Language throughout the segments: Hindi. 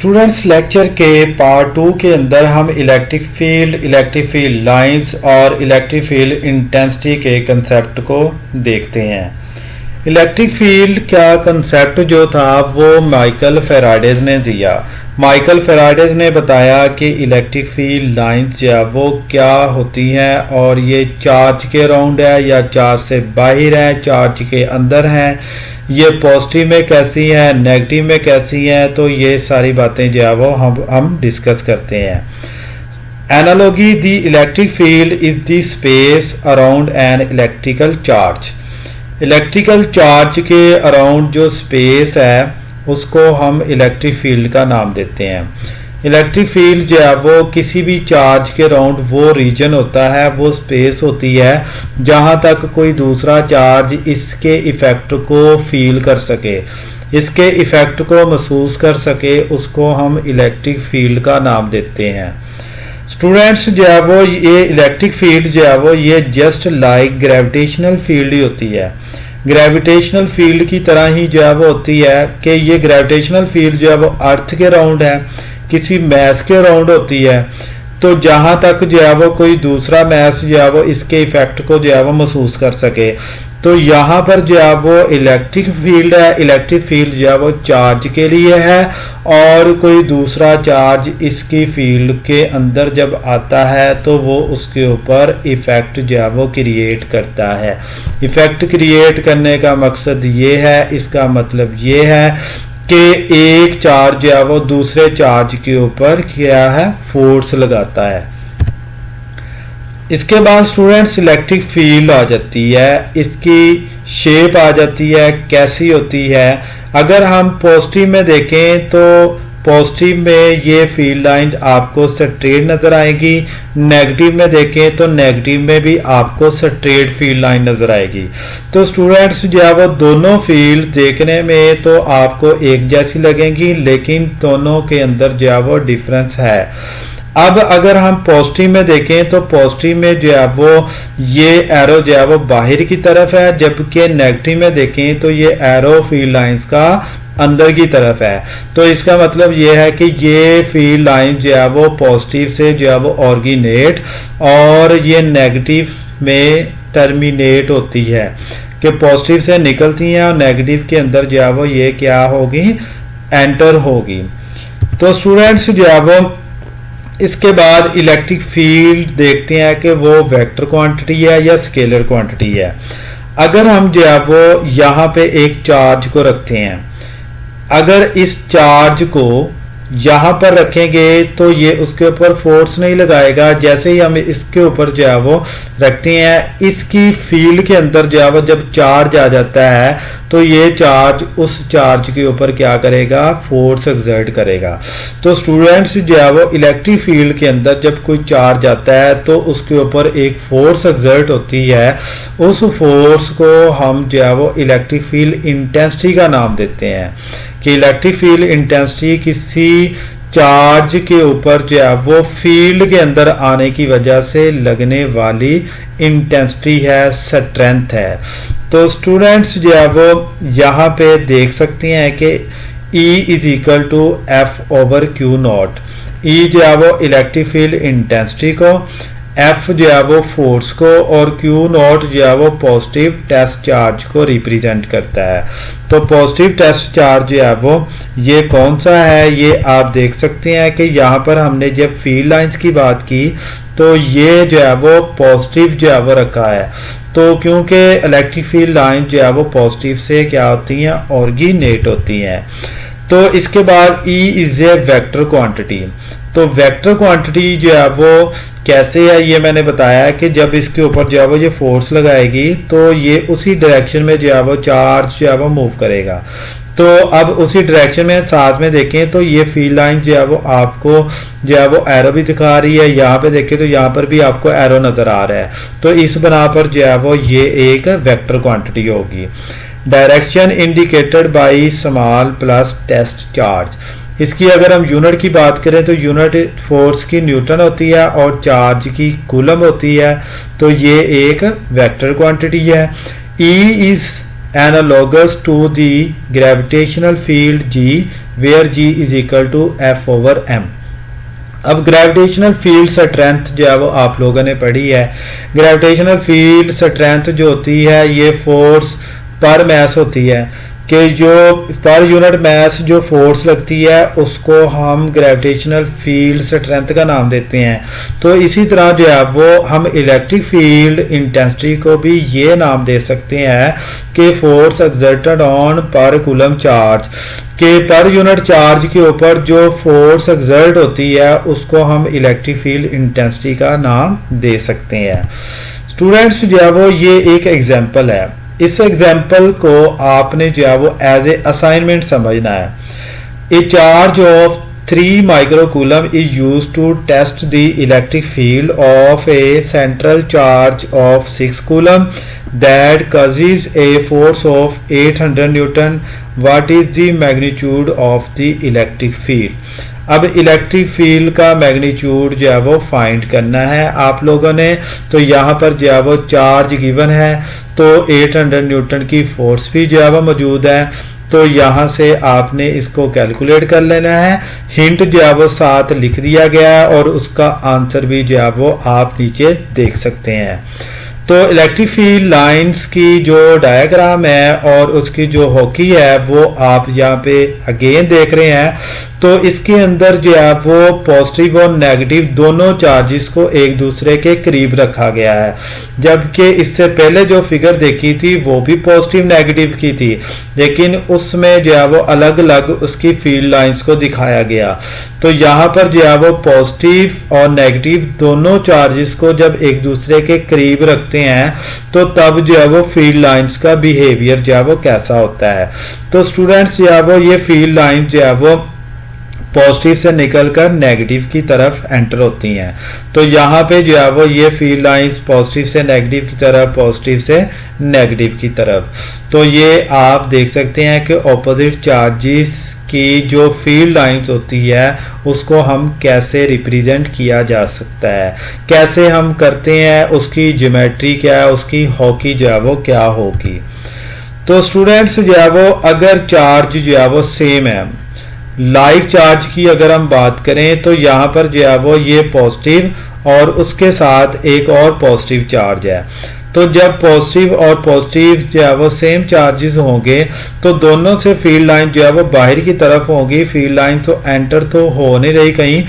स्टूडेंट्स लेक्चर के पार्ट 2 के अंदर हम इलेक्ट्रिक फील्ड लाइंस और इलेक्ट्रिक फील्ड इंटेंसिटी के कंसेप्ट को देखते हैं। इलेक्ट्रिक फील्ड का कंसेप्ट जो था वो माइकल फेराडेज ने दिया। माइकल फेराडेज ने बताया कि इलेक्ट्रिक फील्ड लाइंस जो है वो क्या होती हैं और ये चार्ज के अराउंड है या चार्ज से बाहर है, चार्ज के अंदर हैं, ये पॉजिटिव में कैसी हैं, नेगेटिव में कैसी हैं। तो ये सारी बातें जो है वो हम डिस्कस करते हैं। Analogy the electric field is the space around an electrical charge. Electrical charge के अराउंड जो स्पेस है उसको हम इलेक्ट्रिक फील्ड का नाम देते हैं। इलेक्ट्रिक फील्ड जो है वो किसी भी चार्ज के अराउंड वो रीजन होता है, वो स्पेस होती है जहां तक कोई दूसरा चार्ज इसके इफेक्ट को फील कर सके, इसके इफेक्ट को महसूस कर सके, उसको हम इलेक्ट्रिक फील्ड का नाम देते हैं। स्टूडेंट्स जो है वो ये इलेक्ट्रिक फील्ड जो है वो ये जस्ट लाइक ग्रेविटेशनल फील्ड ही होती है। ग्रेविटेशनल फील्ड की तरह ही जो है वो होती है कि ये ग्रेविटेशनल फील्ड जो है वो अर्थ के अराउंड है, किसी मैस के अराउंड होती है। तो जहां तक जो है वो कोई दूसरा मैस जो है वो इसके इफेक्ट को जो है वो महसूस कर सके, तो यहाँ पर जो है वो इलेक्ट्रिक फील्ड है। इलेक्ट्रिक फील्ड जो है वो चार्ज के लिए है और कोई दूसरा चार्ज इसकी फील्ड के अंदर जब आता है तो वो उसके ऊपर इफेक्ट जो है वो क्रिएट करता है। इफेक्ट क्रिएट करने का मकसद ये है, इसका मतलब ये है कि एक चार्ज जो है वो दूसरे चार्ज के ऊपर क्या है, फोर्स लगाता है। इसके बाद स्टूडेंट्स इलेक्ट्रिक फील्ड आ जाती है, इसकी शेप आ जाती है, कैसी होती है। अगर हम पॉजिटिव में देखें तो पॉजिटिव में ये फील्ड लाइन आपको स्ट्रेट नजर आएगी, नेगेटिव में देखें तो नेगेटिव में भी आपको स्ट्रेट फील्ड लाइन नजर आएगी। तो स्टूडेंट्स जो है वो दोनों फील्ड देखने में तो आपको एक जैसी लगेंगी, लेकिन दोनों के अंदर जो है वो डिफरेंस है। अब अगर हम पॉजिटिव में देखें तो पॉजिटिव में जो है वो ये एरो जो है वो बाहर की तरफ है, जबकि नेगेटिव में देखें तो ये एरो फील्ड लाइंस का अंदर की तरफ है। तो इसका मतलब ये है कि ये फील्ड लाइन जो है वो पॉजिटिव से जो है वो ऑरिजिनेट और ये नेगेटिव में टर्मिनेट होती है, कि पॉजिटिव से निकलती हैं और नेगेटिव के अंदर जो है वो ये क्या होगी, एंटर होगी। तो स्टूडेंट्स जो है वो इसके बाद इलेक्ट्रिक फील्ड देखते हैं कि वो वेक्टर क्वांटिटी है या स्केलर क्वांटिटी है। अगर हम जो है वो यहाँ पे एक चार्ज को रखते हैं, अगर इस चार्ज को यहाँ पर रखेंगे तो ये उसके ऊपर फोर्स नहीं लगाएगा। जैसे ही हम इसके ऊपर जो है वो रखते हैं, इसकी फील्ड के अंदर जो है वो जब चार्ज आ जाता है तो ये चार्ज उस चार्ज के ऊपर क्या करेगा, फोर्स एक्सर्ट करेगा। तो स्टूडेंट्स जो है वो इलेक्ट्रिक फील्ड के अंदर जब कोई चार्ज आता है तो उसके ऊपर एक फोर्स एक्सर्ट होती है। उस फोर्स को हम जो है वो इलेक्ट्रिक फील्ड इंटेंसिटी का नाम देते हैं, कि इलेक्ट्रिक फील्ड इंटेंसिटी किसी चार्ज के ऊपर जो है वो फील्ड के अंदर आने की वजह से लगने वाली इंटेंसिटी है, स्ट्रेंथ है। तो स्टूडेंट्स जो है वो यहाँ पे देख सकते हैं कि E is equal to F over q naught. E जो है वो इलेक्ट्रिक फील्ड इंटेंसिटी को, F जो है वो फोर्स को और Q नॉट जो है वो पॉजिटिव टेस्ट चार्ज को रिप्रेजेंट करता है। तो पॉजिटिव टेस्ट चार्ज जो है वो ये कौन सा है, ये आप देख सकते हैं कि यहाँ पर हमने जब फील्ड लाइंस की बात की तो ये जो है वो पॉजिटिव जो है वो रखा है। तो क्योंकि इलेक्ट्रिक फील्ड लाइन जो है वो पॉजिटिव से क्या होती हैं, ऑरिजिनेट होती हैं। तो इसके बाद E is a vector quantity. तो वेक्टर क्वांटिटी जो है वो कैसे है, ये मैंने बताया कि जब इसके ऊपर जो है वो ये फोर्स लगाएगी तो ये उसी डायरेक्शन में जो है वो चार्ज जो है वो मूव करेगा। तो अब उसी डायरेक्शन में साथ में देखें तो ये फील्ड लाइन जो है वो आपको जो है वो एरो भी दिखा रही है। यहाँ पे देखें तो यहाँ पर भी आपको एरो नजर आ रहा है। तो इस बना पर जो है वो ये एक वेक्टर क्वांटिटी होगी। Direction indicated by small plus test charge. इसकी अगर हम यूनिट की बात करें तो यूनिट फोर्स की न्यूटन होती है और चार्ज की कूलम होती है। तो ये एक वेक्टर क्वांटिटी है। E is analogous to the gravitational field G where G is equal to F/m। अब ग्रेविटेशनल फील्ड स्ट्रेंथ जो है वो आप लोगों ने पढ़ी है। ग्रेविटेशनल फील्ड स्ट्रेंथ जो होती है ये फोर्स पर मैस होती है कि जो पर यूनिट मैस जो फोर्स लगती है उसको हम ग्रेविटेशनल फील्ड स्ट्रेंथ का नाम देते हैं। तो इसी तरह जो है वो हम इलेक्ट्रिक फील्ड इंटेंसिटी को भी ये नाम दे सकते हैं कि फोर्स एक्सर्टेड ऑन पर कूलम चार्ज, के पर यूनिट चार्ज के ऊपर जो फोर्स एक्सर्ट होती है उसको हम इलेक्ट्रिक फील्ड इंटेंसिटी का नाम दे सकते हैं। स्टूडेंट्स जो है वो ये एक एग्जांपल है, इस एग्जाम्पल को आपने जो है वो एज ए असाइनमेंट समझना है। A charge of 3 microcoulomb is used to test the electric field of a central charge of 6 coulomb that causes a force of 800 newton. what is the magnitude of the electric field? अब इलेक्ट्रिक फील्ड का मैग्नीट्यूड जो है वो फाइंड करना है आप लोगों ने। तो यहाँ पर जो है वो चार्ज गिवन है तो 800 न्यूटन की फोर्स भी जो है वो मौजूद है, तो यहाँ से आपने इसको कैलकुलेट कर लेना है। हिंट जो है वो साथ लिख दिया गया है और उसका आंसर भी जो है वो आप नीचे देख सकते हैं। तो इलेक्ट्रिक फील्ड लाइंस की जो डायग्राम है और उसकी जो हॉकी है वो आप यहाँ पे अगेन देख रहे हैं। तो इसके अंदर जो है वो पॉजिटिव और नेगेटिव दोनों चार्जेस को एक दूसरे के करीब रखा गया है, जबकि इससे पहले जो फिगर देखी थी वो भी पॉजिटिव नेगेटिव की थी, लेकिन उसमें जो है वो अलग अलग उसकी फील्ड लाइंस को दिखाया गया। तो यहाँ पर जो है वो पॉजिटिव और नेगेटिव दोनों चार्जेस को जब एक दूसरे के करीब रखते हैं तो तब जो है वो फील्ड लाइंस का बिहेवियर जो है वो कैसा होता है। तो स्टूडेंट्स जो है वो ये फील्ड लाइन जो है वो पॉजिटिव से निकलकर नेगेटिव की तरफ एंटर होती हैं। तो यहाँ पे जो है वो ये फील्ड लाइंस पॉजिटिव से नेगेटिव की तरफ, पॉजिटिव से नेगेटिव की तरफ। तो ये आप देख सकते हैं कि ऑपोजिट चार्जेस की जो फील्ड लाइंस होती है उसको हम कैसे रिप्रेजेंट किया जा सकता है, कैसे हम करते हैं, उसकी ज्योमेट्री क्या है, उसकी हॉकी जो है वो क्या होगी। तो स्टूडेंट्स जो है वो अगर चार्ज जो है वो सेम है, लाइक चार्ज की अगर हम बात करें तो यहाँ पर जो है वो ये पॉजिटिव और उसके साथ एक और पॉजिटिव चार्ज है। तो जब पॉजिटिव और पॉजिटिव जो है वो सेम चार्जेस होंगे तो दोनों से फील्ड लाइन जो है वो बाहर की तरफ होगी। फील्ड लाइन तो एंटर तो हो नहीं रही कहीं,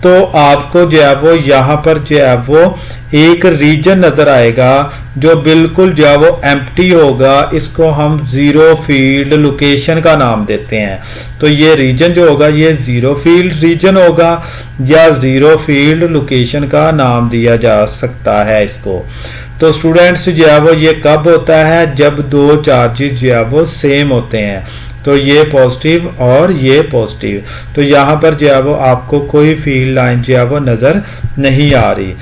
तो आपको जो है वो यहाँ पर जो है वो एक रीजन नजर आएगा जो बिल्कुल जो है वो एम्प्टी होगा। इसको हम जीरो फील्ड लोकेशन का नाम देते हैं। तो ये रीजन जो होगा ये जीरो फील्ड रीजन होगा या जीरो फील्ड लोकेशन का नाम दिया जा सकता है इसको। तो स्टूडेंट्स जो है वो ये कब होता है, जब दो चार्जेस जो है वो सेम होते हैं। तो ये पॉजिटिव और ये पॉजिटिव, तो यहाँ पर जो है वो आपको कोई फील्ड लाइन जो है वो नजर नहीं आ रही।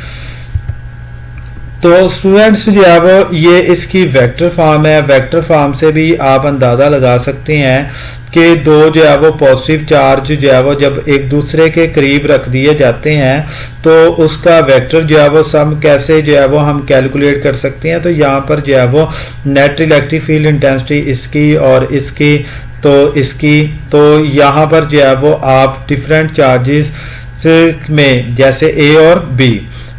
तो स्टूडेंट्स जो है वो ये इसकी वेक्टर फॉर्म है। वेक्टर फॉर्म से भी आप अंदाजा लगा सकते हैं कि दो जो है वो पॉजिटिव चार्ज जो है वो जब एक दूसरे के करीब रख दिए जाते हैं तो उसका वेक्टर जो है वो सम कैसे जो है वो हम कैलकुलेट कर सकते हैं। तो यहाँ पर जो है वो नेट इलेक्ट्रिक फील्ड इंटेंसिटी इसकी और इसकी, तो इसकी, तो यहाँ पर जो है वो आप डिफरेंट चार्जेस में जैसे ए और बी,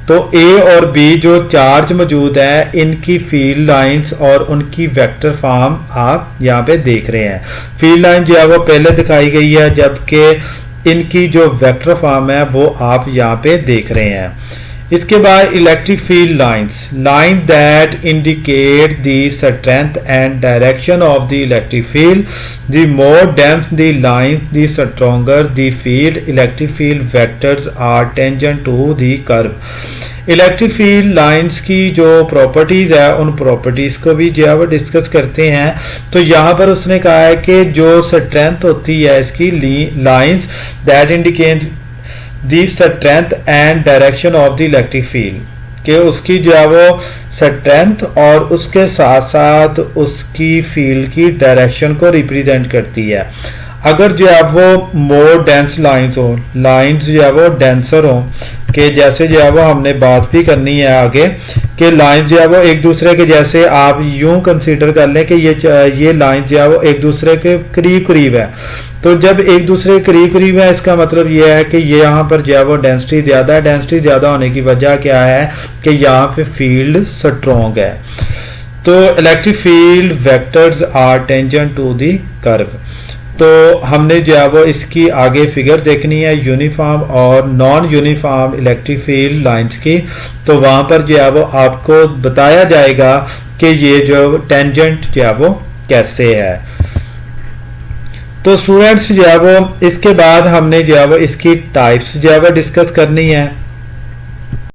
तो ए और बी जो चार्ज मौजूद है इनकी फील्ड लाइंस और उनकी वेक्टर फॉर्म आप यहाँ पे देख रहे हैं। फील्ड लाइन जो है वो पहले दिखाई गई है, जबकि इनकी जो वेक्टर फॉर्म है वो आप यहाँ पे देख रहे हैं। इसके बाद electric field lines, line that indicate the strength and direction of the electric field. The more dense the line the stronger the field. Electric field vectors are tangent to the curve. Electric field lines की जो प्रॉपर्टीज है उन प्रॉपर्टीज को भी जो है वो डिस्कस करते हैं। तो यहाँ पर उसने कहा है कि जो स्ट्रेंथ होती है इसकी lines that indicate the strength and direction of the electric field, कि उसकी जो है वो स्ट्रेंथ और उसके साथ साथ उसकी फील्ड की डायरेक्शन को रिप्रेजेंट करती है। अगर जो है वो मोर डेंस लाइंस हो, लाइंस जो है वो डेंसर हो, कि जैसे जो है वो हमने बात भी करनी है आगे कि लाइंस जो है वो एक दूसरे के जैसे आप यूं कंसीडर कर लें कि ये लाइंस जो है वो एक दूसरे के करीब करीब है। तो जब एक दूसरे के करीब करीब है इसका मतलब ये है कि ये यहाँ पर जो है वो डेंसिटी ज़्यादा है। डेंसिटी ज़्यादा होने की वजह क्या है कि यहाँ पे फील्ड स्ट्रॉन्ग है। तो electric field vectors are tangent to the curve. तो हमने जो है वो इसकी आगे फिगर देखनी है यूनिफॉर्म और non uniform electric field lines की। तो वहाँ पर जो है वो आपको बताया जाएगा कि ये जो टेंजेंट जो है वो कैसे है। तो स्टूडेंट्स जो है वो इसके बाद हमने जो है वो इसकी टाइप्स जो है वो डिस्कस करनी है।